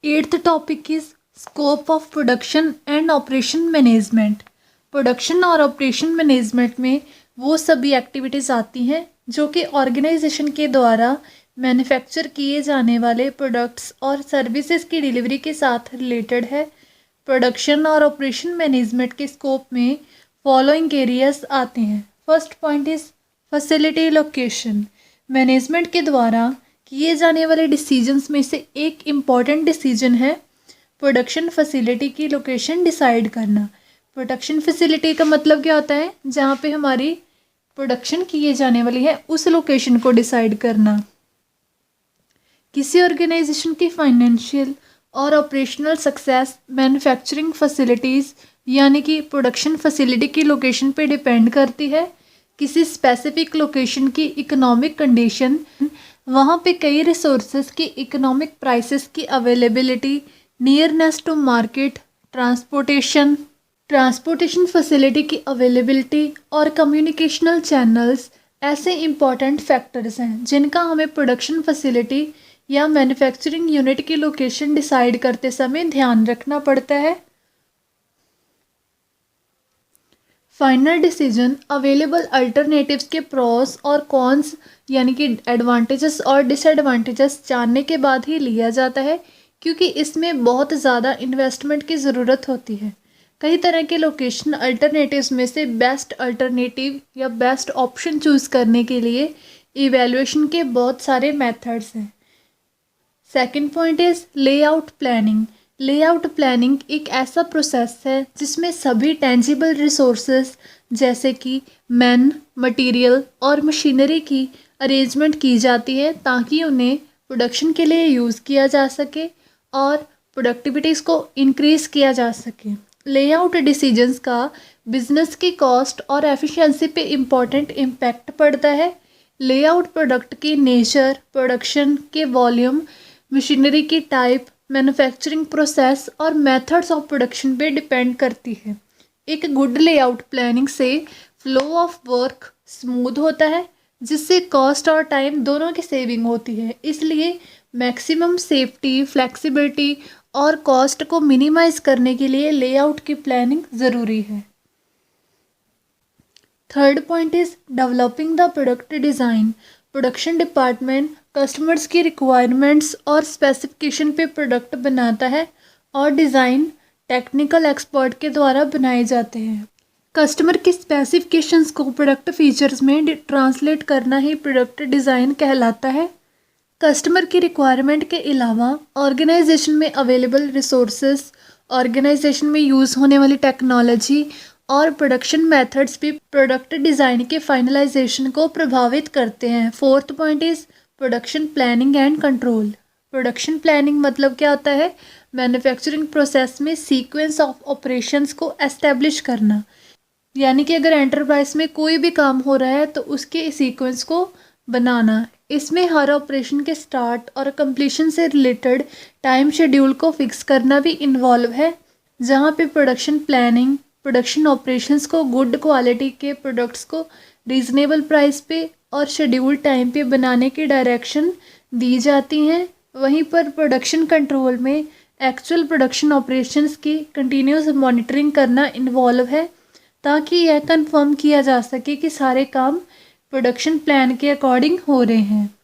Eighth topic is scope of production and operation management. Production और operation management में वो सभी एक्टिविटीज़ आती हैं जो कि ऑर्गेनाइजेशन के द्वारा मैन्युफैक्चर किए जाने वाले प्रोडक्ट्स और सर्विसेज की डिलीवरी के साथ रिलेटेड है। प्रोडक्शन और ऑपरेशन मैनेजमेंट के स्कोप में फॉलोइंग एरियाज आते हैं। First point is facility location. Management के द्वारा किए जाने वाले डिसीजंस में से एक इम्पॉर्टेंट डिसीजन है प्रोडक्शन फैसिलिटी की लोकेशन डिसाइड करना। प्रोडक्शन फैसिलिटी का मतलब क्या होता है? जहाँ पे हमारी प्रोडक्शन किए जाने वाली है उस लोकेशन को डिसाइड करना। किसी ऑर्गेनाइजेशन की फाइनेंशियल और ऑपरेशनल सक्सेस मैन्युफैक्चरिंग फैसिलिटीज़ यानी कि प्रोडक्शन फैसिलिटी की लोकेशन पे डिपेंड करती है। किसी स्पेसिफिक लोकेशन की इकोनॉमिक कंडीशन, वहाँ पे कई रिसोर्सेज की इकोनॉमिक प्राइसेस की availability, nearness to market, transportation facility की अवेलेबिलिटी और कम्युनिकेशनल चैनल्स ऐसे इम्पॉर्टेंट फैक्टर्स हैं जिनका हमें प्रोडक्शन फैसिलिटी या मैन्युफैक्चरिंग यूनिट की लोकेशन डिसाइड करते समय ध्यान रखना पड़ता है। फाइनल डिसीजन अवेलेबल अल्टरनेटिव्स के प्रोस और कॉन्स यानी कि एडवांटेजेस और डिसएडवांटेजेस जानने के बाद ही लिया जाता है, क्योंकि इसमें बहुत ज़्यादा इन्वेस्टमेंट की ज़रूरत होती है। कई तरह के लोकेशन अल्टरनेटिव्स में से बेस्ट अल्टरनेटिव या बेस्ट ऑप्शन चूज़ करने के लिए इवैल्यूएशन के बहुत सारे मेथड्स हैं। Second point is layout planning. Layout planning एक ऐसा प्रोसेस है जिसमें सभी टेंजिबल रिसोर्सेज जैसे कि मैन, मटेरियल और मशीनरी की अरेंजमेंट की जाती है ताकि उन्हें प्रोडक्शन के लिए यूज़ किया जा सके और प्रोडक्टिविटीज़ को इंक्रीज़ किया जा सके। लेआउट डिसीजंस का बिजनेस की कॉस्ट और एफिशिएंसी पे इम्पॉर्टेंट इम्पैक्ट पड़ता है। लेआउट प्रोडक्ट की नेचर, प्रोडक्शन के वॉल्यूम, मशीनरी की टाइप, मैन्युफैक्चरिंग प्रोसेस और मेथड्स ऑफ प्रोडक्शन पे डिपेंड करती है। एक गुड लेआउट प्लानिंग से फ्लो ऑफ वर्क स्मूथ होता है जिससे कॉस्ट और टाइम दोनों की सेविंग होती है। इसलिए मैक्सिमम सेफ्टी, फ्लेक्सिबिलिटी और कॉस्ट को मिनिमाइज करने के लिए लेआउट की प्लानिंग ज़रूरी है। Third point is developing the product design. Production department customers की रिक्वायरमेंट्स और स्पेसिफिकेशन पे प्रोडक्ट बनाता है और डिज़ाइन टेक्निकल एक्सपर्ट के द्वारा बनाए जाते हैं। कस्टमर की स्पेसिफिकेशंस को प्रोडक्ट फीचर्स में ट्रांसलेट करना ही प्रोडक्ट डिज़ाइन कहलाता है। कस्टमर की रिक्वायरमेंट के अलावा ऑर्गेनाइजेशन में अवेलेबल रिसोर्सेज, ऑर्गेनाइजेशन में यूज़ होने वाली टेक्नोलॉजी और प्रोडक्शन मेथड्स भी प्रोडक्ट डिज़ाइन के फाइनलाइजेशन को प्रभावित करते हैं। Fourth point is production planning and control. Production planning मतलब क्या होता है? मैन्युफैक्चरिंग प्रोसेस में सीक्वेंस ऑफ ऑपरेशंस को एस्टेब्लिश करना, यानी कि अगर एंटरप्राइज में कोई भी काम हो रहा है तो उसके सीक्वेंस को बनाना। इसमें हर ऑपरेशन के स्टार्ट और कंप्लीशन से रिलेटेड टाइम शेड्यूल को फिक्स करना भी इन्वॉल्व है, जहाँ पे प्रोडक्शन प्लानिंग प्रोडक्शन ऑपरेशंस को गुड क्वालिटी के प्रोडक्ट्स को रीज़नेबल प्राइस पे और शेड्यूल टाइम पे बनाने की डायरेक्शन दी जाती हैं। वहीं पर प्रोडक्शन कंट्रोल में एक्चुअल प्रोडक्शन ऑपरेशंस की कंटिन्यूस मॉनिटरिंग करना इन्वॉल्व है ताकि यह कंफर्म किया जा सके कि सारे काम प्रोडक्शन प्लान के अकॉर्डिंग हो रहे हैं।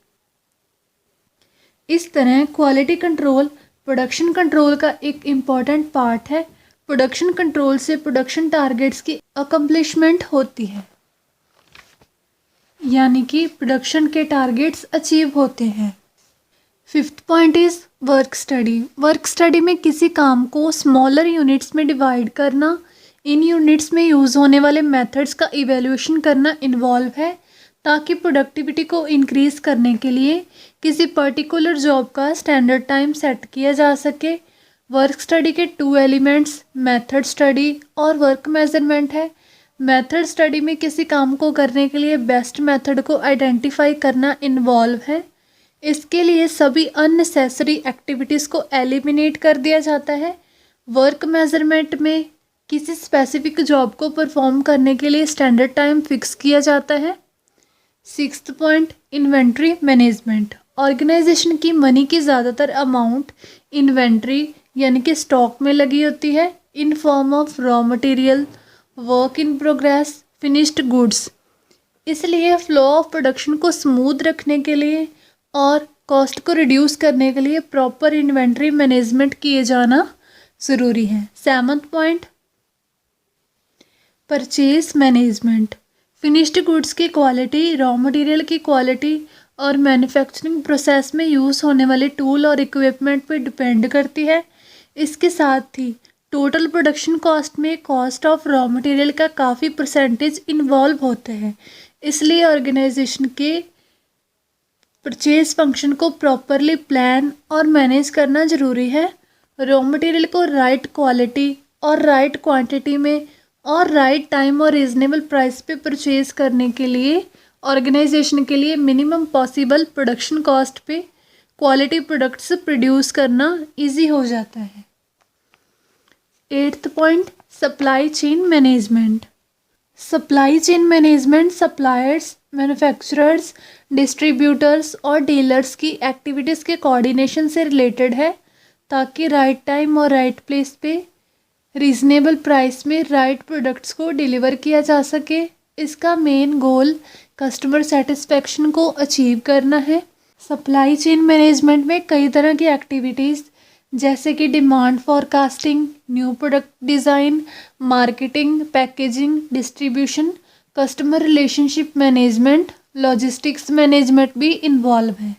इस तरह क्वालिटी कंट्रोल प्रोडक्शन कंट्रोल का एक इम्पॉर्टेंट पार्ट है। प्रोडक्शन कंट्रोल से प्रोडक्शन टारगेट्स की अकम्प्लिशमेंट होती है, यानी कि प्रोडक्शन के टारगेट्स अचीव होते हैं। Fifth point is work study. Work study में किसी काम को स्मॉलर यूनिट्स में डिवाइड करना, इन यूनिट्स में यूज़ होने वाले मेथड्स का इवैल्यूएशन करना इन्वॉल्व है ताकि प्रोडक्टिविटी को इंक्रीज़ करने के लिए किसी पर्टिकुलर जॉब का स्टैंडर्ड टाइम सेट किया जा सके। वर्क स्टडी के 2 एलिमेंट्स मेथड स्टडी और वर्क मेजरमेंट है। मेथड स्टडी में किसी काम को करने के लिए बेस्ट मेथड को आइडेंटिफाई करना इन्वॉल्व है। इसके लिए सभी अननेसेसरी एक्टिविटीज़ को एलिमिनेट कर दिया जाता है। वर्क मेजरमेंट में किसी स्पेसिफिक जॉब को परफॉर्म करने के लिए स्टैंडर्ड टाइम फिक्स किया जाता है। Sixth point inventory management. Organisation की मनी की ज़्यादातर अमाउंट इन्वेंट्री यानी कि स्टॉक में लगी होती है in form of raw material, work in progress, finished goods. इसलिए फ्लो ऑफ प्रोडक्शन को स्मूथ रखने के लिए और कॉस्ट को रिड्यूस करने के लिए प्रॉपर इन्वेंट्री मैनेजमेंट किए जाना ज़रूरी है। 7th point, purchase management. Finished goods की क्वालिटी, रॉ मटेरियल की क्वालिटी और मैन्युफैक्चरिंग प्रोसेस में यूज़ होने वाले टूल और इक्विपमेंट पर डिपेंड करती है। इसके साथ ही टोटल प्रोडक्शन कॉस्ट में कॉस्ट ऑफ रॉ मटेरियल का काफ़ी परसेंटेज इन्वॉल्व होता है। इसलिए ऑर्गेनाइजेशन के परचेज फंक्शन को प्रॉपरली प्लान और मैनेज करना ज़रूरी है। रॉ मटेरियल को राइट क्वालिटी और राइट क्वांटिटी में और राइट टाइम और रीज़नेबल प्राइस पे परचेज करने के लिए ऑर्गेनाइजेशन के लिए मिनिमम पॉसिबल प्रोडक्शन कॉस्ट पे क्वालिटी प्रोडक्ट्स प्रोड्यूस करना इजी हो जाता है। 8th point, supply chain management. Supply chain management suppliers, manufacturers, distributors और डीलर्स की एक्टिविटीज़ के कोऑर्डिनेशन से रिलेटेड है ताकि राइट टाइम और राइट प्लेस पे रीज़नेबल प्राइस में राइट प्रोडक्ट्स को डिलीवर किया जा सके। इसका मेन गोल कस्टमर सेटिस्फेक्शन को अचीव करना है। सप्लाई चेन मैनेजमेंट में कई तरह की एक्टिविटीज़ जैसे कि demand forecasting, new product design, marketing, packaging, distribution, customer relationship management, logistics management भी इन्वॉल्व है।